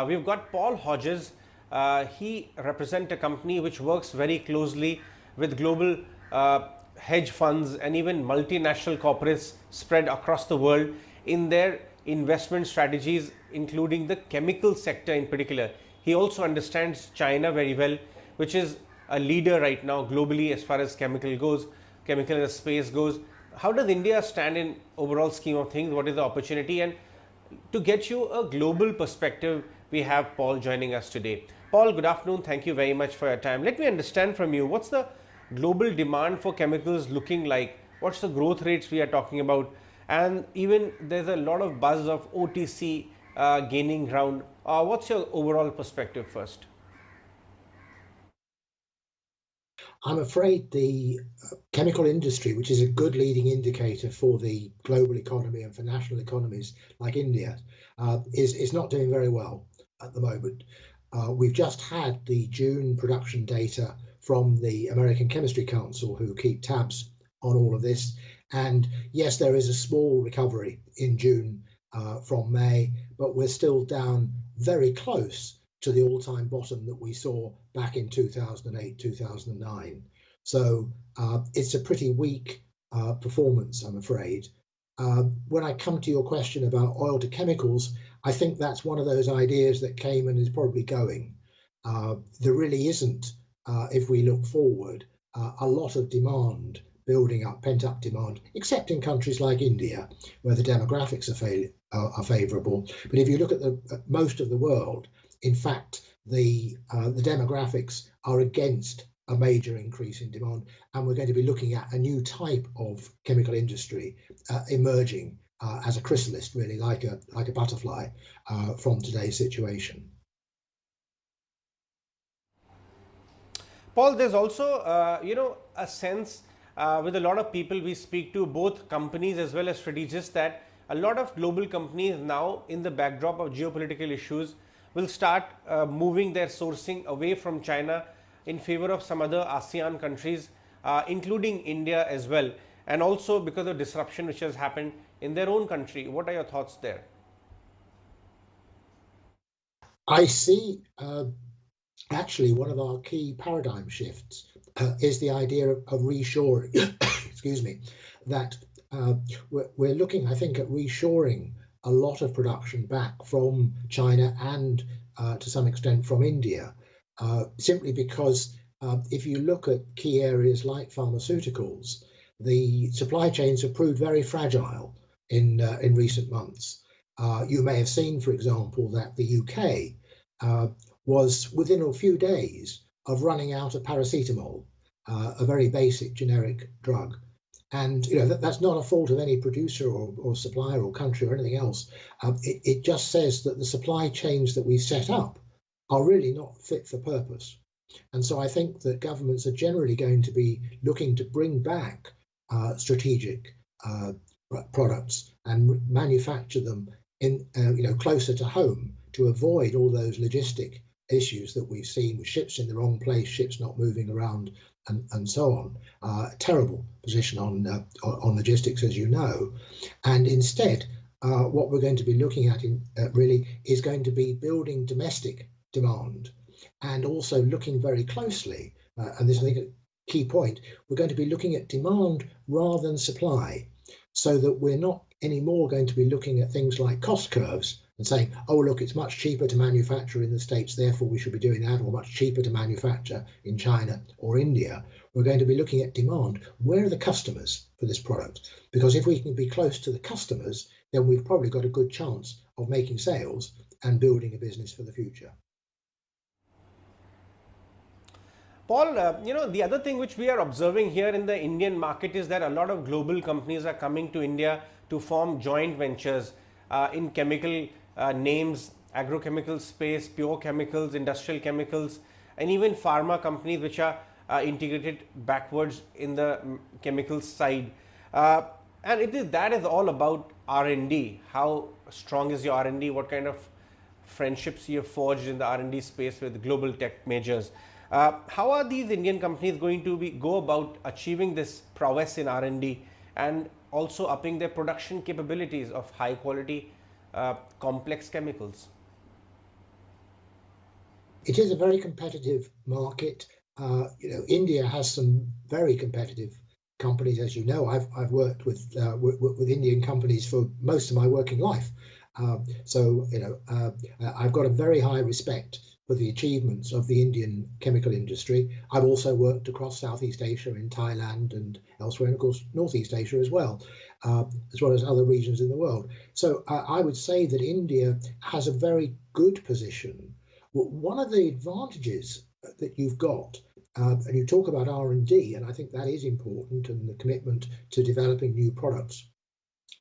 We've got Paul Hodges. He represents a company which works very closely with global hedge funds and even multinational corporates spread across the world in their investment strategies, including the chemical sector in particular. He also understands China very well, which is a leader right now globally as far as chemical space goes. How does India stand in overall scheme of things? What is the opportunity? And to get you a global perspective, we have Paul joining us today. Paul, good afternoon. Thank you very much for your time. Let me understand from you, what's the global demand for chemicals looking like? What's the growth rates we are talking about? And even there's a lot of buzz of OTC gaining ground. What's your overall perspective first? I'm afraid the chemical industry, which is a good leading indicator for the global economy and for national economies like India, is not doing very well at the moment. We've just had the June production data from the American Chemistry Council, who keep tabs on all of this. And yes, there is a small recovery in June from May, but we're still down very close to the all-time bottom that we saw back in 2008, 2009. So it's a pretty weak performance, I'm afraid. When I come to your question about oil to chemicals, I think that's one of those ideas that came and is probably going. There really isn't, if we look forward, a lot of demand building up, pent-up demand, except in countries like India, where the demographics are favourable. But if you look at most of the world, in fact, the demographics are against a major increase in demand, and we're going to be looking at a new type of chemical industry emerging as a chrysalis, really like a butterfly from today's situation. Paul, there's also a sense with a lot of people we speak to, both companies as well as strategists, that a lot of global companies now, in the backdrop of geopolitical issues, will start moving their sourcing away from China in favor of some other ASEAN countries, including India as well, and also because of disruption which has happened in their own country. What are your thoughts there? I see actually one of our key paradigm shifts is the idea of reshoring. Excuse me, that we're looking, I think, at reshoring a lot of production back from China and to some extent from India, simply because if you look at key areas like pharmaceuticals, the supply chains have proved very fragile in recent months. You may have seen, for example, that the UK was within a few days of running out of paracetamol, a very basic generic drug. And that's not a fault of any producer or supplier or country or anything else. It just says that the supply chains that we've set up are really not fit for purpose. And so I think that governments are generally going to be looking to bring back strategic products and manufacture them in closer to home to avoid all those logistic issues that we've seen with ships in the wrong place, ships not moving around, and so on. Terrible position on logistics, as you know. And instead, what we're going to be looking at really is going to be building domestic demand, and also looking very closely, and this I think a key point, we're going to be looking at demand rather than supply, so that we're not anymore going to be looking at things like cost curves and saying, oh, look, it's much cheaper to manufacture in the States, therefore we should be doing that, or much cheaper to manufacture in China or India. We're going to be looking at demand. Where are the customers for this product? Because if we can be close to the customers, then we've probably got a good chance of making sales and building a business for the future. Paul, the other thing which we are observing here in the Indian market is that a lot of global companies are coming to India to form joint ventures in chemical names, agrochemical space, pure chemicals, industrial chemicals, and even pharma companies which are integrated backwards in the chemicals side. And that is all about R&D. How strong is your R&D? What kind of friendships you have forged in the R&D space with global tech majors? How are these Indian companies going to go about achieving this prowess in R&D and also upping their production capabilities of high quality complex chemicals? It is a very competitive market. India has some very competitive companies, as you know. I've worked with Indian companies for most of my working life, so I've got a very high respect for the achievements of the Indian chemical industry. I've also worked across Southeast Asia, in Thailand and elsewhere, and of course Northeast Asia as well as other regions in the world. So I would say that India has a very good position. One of the advantages that you've got, and you talk about R&D, and I think that is important, and the commitment to developing new products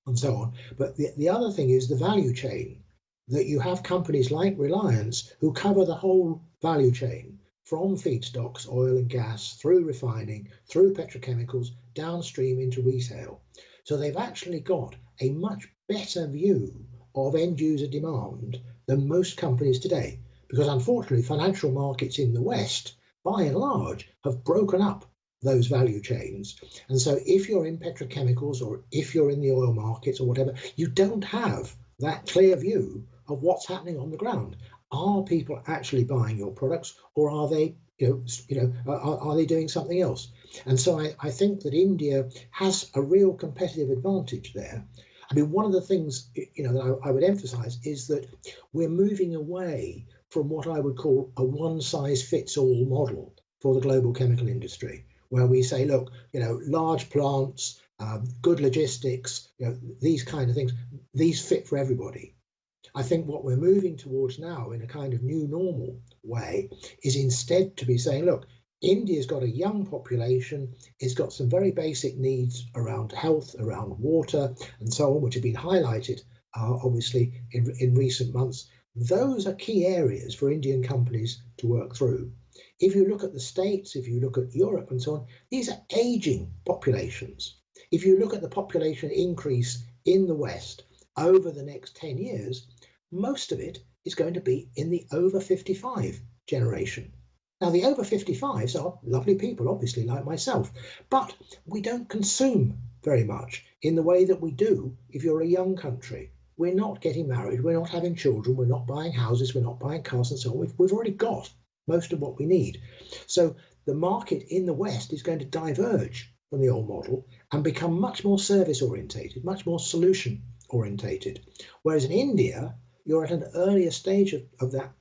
and so on. But the other thing is the value chain, that you have companies like Reliance who cover the whole value chain, from feedstocks, oil and gas, through refining, through petrochemicals, downstream into retail. So they've actually got a much better view of end user demand than most companies today. Because unfortunately, financial markets in the West, by and large, have broken up those value chains. And so if you're in petrochemicals, or if you're in the oil markets or whatever, you don't have that clear view of what's happening on the ground. Are people actually buying your products, or are they, are they doing something else? And so I think that India has a real competitive advantage there. I mean, one of the things that I would emphasize is that we're moving away from what I would call a one-size-fits-all model for the global chemical industry, where we say, look, large plants, good logistics, these kind of things, these fit for everybody. I think what we're moving towards now, in a kind of new normal way, is instead to be saying, look, India's got a young population, it's got some very basic needs around health, around water, and so on, which have been highlighted, obviously, in recent months. Those are key areas for Indian companies to work through. If you look at the States, if you look at Europe and so on, these are aging populations. If you look at the population increase in the West over the next 10 years, most of it is going to be in the over 55 generation. Now, the over 55s are lovely people, obviously, like myself, but we don't consume very much in the way that we do if you're a young country. We're not getting married, we're not having children, we're not buying houses, we're not buying cars and so on. We've already got most of what we need. So the market in the West is going to diverge from the old model and become much more service orientated, much more solution orientated. Whereas in India, you're at an earlier stage of that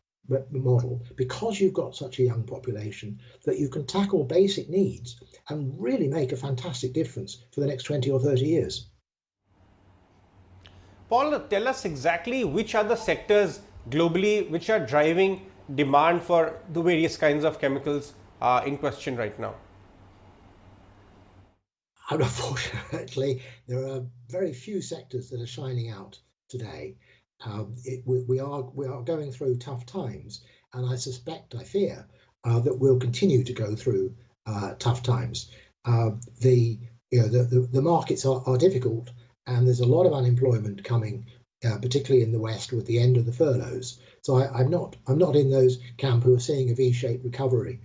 model, because you've got such a young population, that you can tackle basic needs and really make a fantastic difference for the next 20 or 30 years. Paul, tell us exactly which are the sectors globally which are driving demand for the various kinds of chemicals in question right now. And unfortunately, there are very few sectors that are shining out today. We are going through tough times, and I fear that we'll continue to go through tough times. The markets are difficult, and there's a lot of unemployment coming, particularly in the West with the end of the furloughs. So I'm not in those camp who are seeing a V-shaped recovery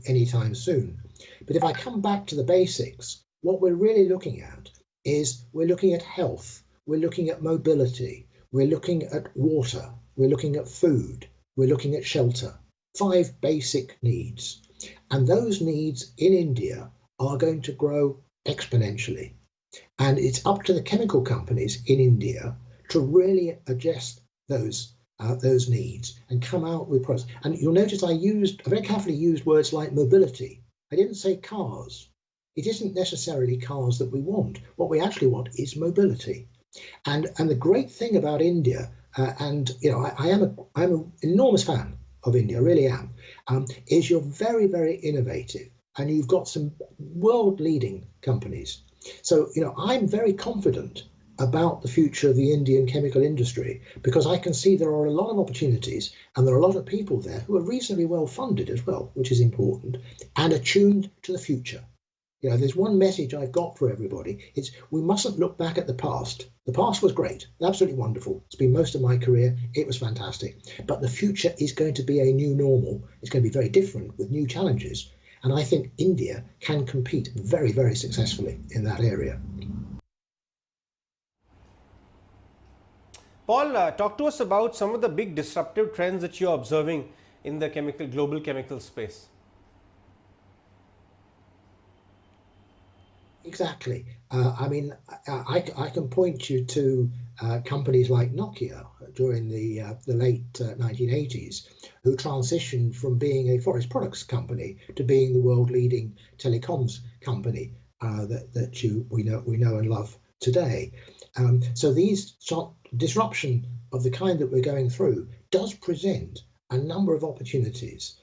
anytime soon. But if I come back to the basics, what we're really looking at is we're looking at health, we're looking at mobility, we're looking at water, we're looking at food, we're looking at shelter. 5 basic needs. And those needs in India are going to grow exponentially. And it's up to the chemical companies in India to really adjust those needs and come out with products. And you'll notice I very carefully used words like mobility. I didn't say cars. It isn't necessarily cars that we want. What we actually want is mobility. And the great thing about India, I'm an enormous fan of India, I really am, is you're very, very innovative, and you've got some world-leading companies. So, I'm very confident about the future of the Indian chemical industry, because I can see there are a lot of opportunities, and there are a lot of people there who are reasonably well funded as well, which is important, and attuned to the future. There's one message I've got for everybody. It's we mustn't look back at the past. The past was great, absolutely wonderful. It's been most of my career. It was fantastic. But the future is going to be a new normal. It's going to be very different with new challenges. And I think India can compete very, very successfully in that area. Paul, talk to us about some of the big disruptive trends that you're observing in the global chemical space. Exactly. I mean, I can point you to companies like Nokia during the late 1980s, who transitioned from being a forest products company to being the world leading telecoms company that we know and love today. So these disruption of the kind that we're going through does present a number of opportunities.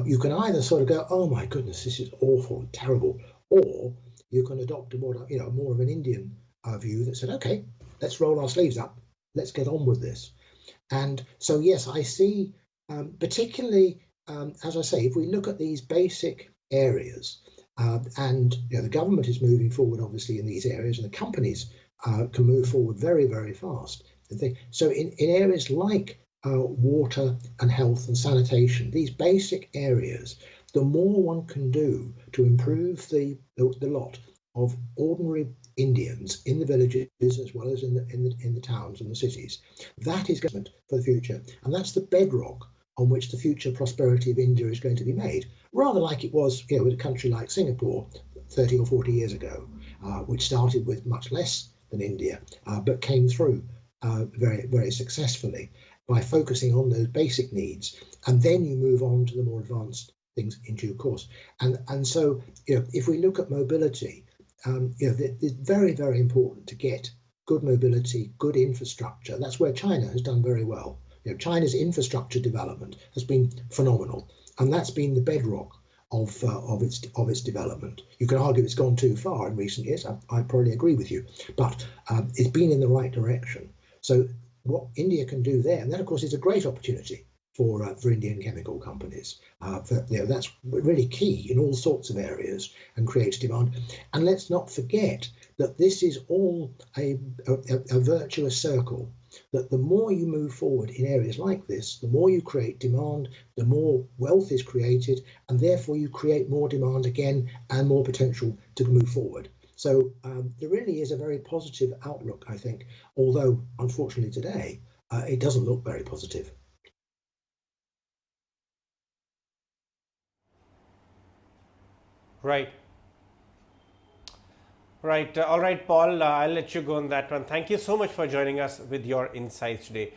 You can either sort of go, oh my goodness, this is awful, terrible, or you can adopt a more of an Indian view that said, okay, let's roll our sleeves up, let's get on with this. And so, yes, I see, particularly, as I say, if we look at these basic areas, and the government is moving forward, obviously, in these areas, and the companies can move forward very, very fast. So in areas like water and health and sanitation, these basic areas, the more one can do to improve the lot of ordinary Indians in the villages as well as in the towns and the cities, that is government for the future, and that's the bedrock on which the future prosperity of India is going to be made. Rather like it was, with a country like Singapore 30 or 40 years ago, which started with much less than India, but came through very, very successfully by focusing on those basic needs, and then you move on to the more advanced things in due course. And so, if we look at mobility, it's very, very important to get good mobility, good infrastructure. That's where China has done very well. China's infrastructure development has been phenomenal, and that's been the bedrock of its development. You can argue it's gone too far in recent years. I probably agree with you, but it's been in the right direction. So what India can do there, and that of course is a great opportunity for Indian chemical companies. That's really key in all sorts of areas and creates demand. And let's not forget that this is all a virtuous circle, that the more you move forward in areas like this, the more you create demand, the more wealth is created, and therefore you create more demand again and more potential to move forward. So there really is a very positive outlook, I think, although unfortunately today it doesn't look very positive. Right. Right. All right, Paul, I'll let you go on that one. Thank you so much for joining us with your insights today.